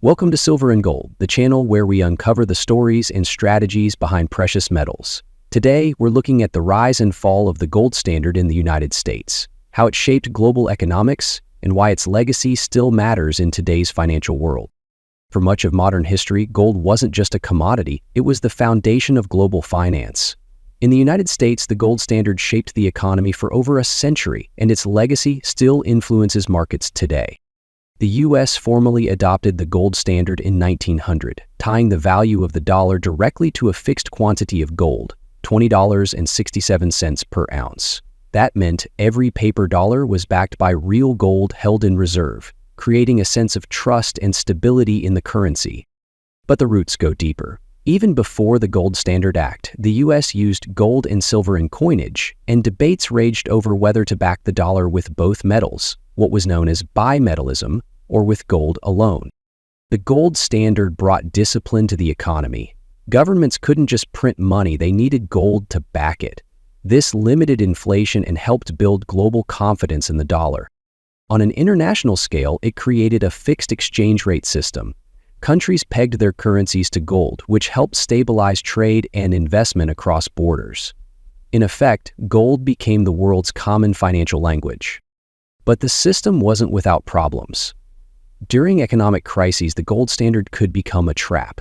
Welcome to Silver and Gold, the channel where we uncover the stories and strategies behind precious metals. Today, we're looking at the rise and fall of the gold standard in the United States, how it shaped global economics, and why its legacy still matters in today's financial world. For much of modern history, gold wasn't just a commodity, it was the foundation of global finance. In the United States, the gold standard shaped the economy for over a century, and its legacy still influences markets today. The U.S. formally adopted the gold standard in 1900, tying the value of the dollar directly to a fixed quantity of gold, $20.67 per ounce. That meant every paper dollar was backed by real gold held in reserve, creating a sense of trust and stability in the currency. But the roots go deeper. Even before the Gold Standard Act, the U.S. used gold and silver in coinage, and debates raged over whether to back the dollar with both metals, what was known as bimetallism, or with gold alone. The gold standard brought discipline to the economy. Governments couldn't just print money, they needed gold to back it. This limited inflation and helped build global confidence in the dollar. On an international scale, it created a fixed exchange rate system. Countries pegged their currencies to gold, which helped stabilize trade and investment across borders. In effect, gold became the world's common financial language. But the system wasn't without problems. During economic crises, the gold standard could become a trap.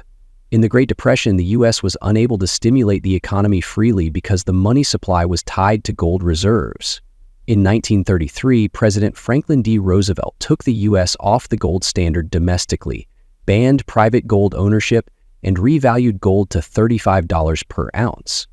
In the Great Depression, the U.S. was unable to stimulate the economy freely because the money supply was tied to gold reserves. In 1933, President Franklin D. Roosevelt took the U.S. off the gold standard domestically, banned private gold ownership, and revalued gold to $35 per ounce.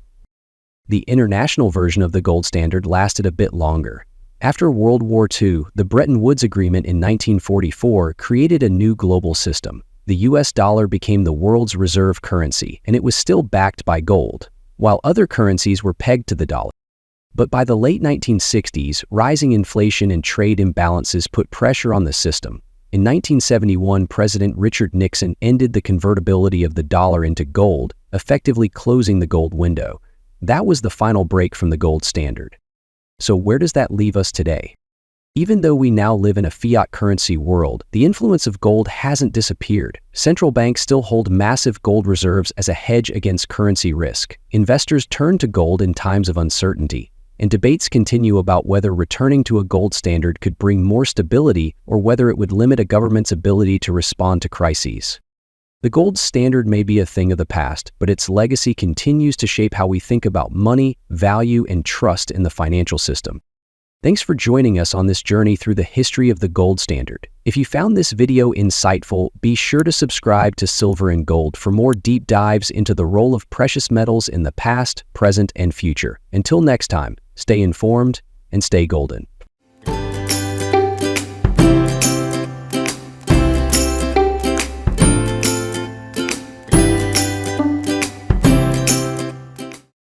The international version of the gold standard lasted a bit longer. After World War II, the Bretton Woods Agreement in 1944 created a new global system. The U.S. dollar became the world's reserve currency, and it was still backed by gold, while other currencies were pegged to the dollar. But by the late 1960s, rising inflation and trade imbalances put pressure on the system. In 1971, President Richard Nixon ended the convertibility of the dollar into gold, effectively closing the gold window. That was the final break from the gold standard. So where does that leave us today? Even though we now live in a fiat currency world, the influence of gold hasn't disappeared. Central banks still hold massive gold reserves as a hedge against currency risk. Investors turn to gold in times of uncertainty, and debates continue about whether returning to a gold standard could bring more stability or whether it would limit a government's ability to respond to crises. The gold standard may be a thing of the past, but its legacy continues to shape how we think about money, value, and trust in the financial system. Thanks for joining us on this journey through the history of the gold standard. If you found this video insightful, be sure to subscribe to Silver and Gold for more deep dives into the role of precious metals in the past, present, and future. Until next time, stay informed and stay golden.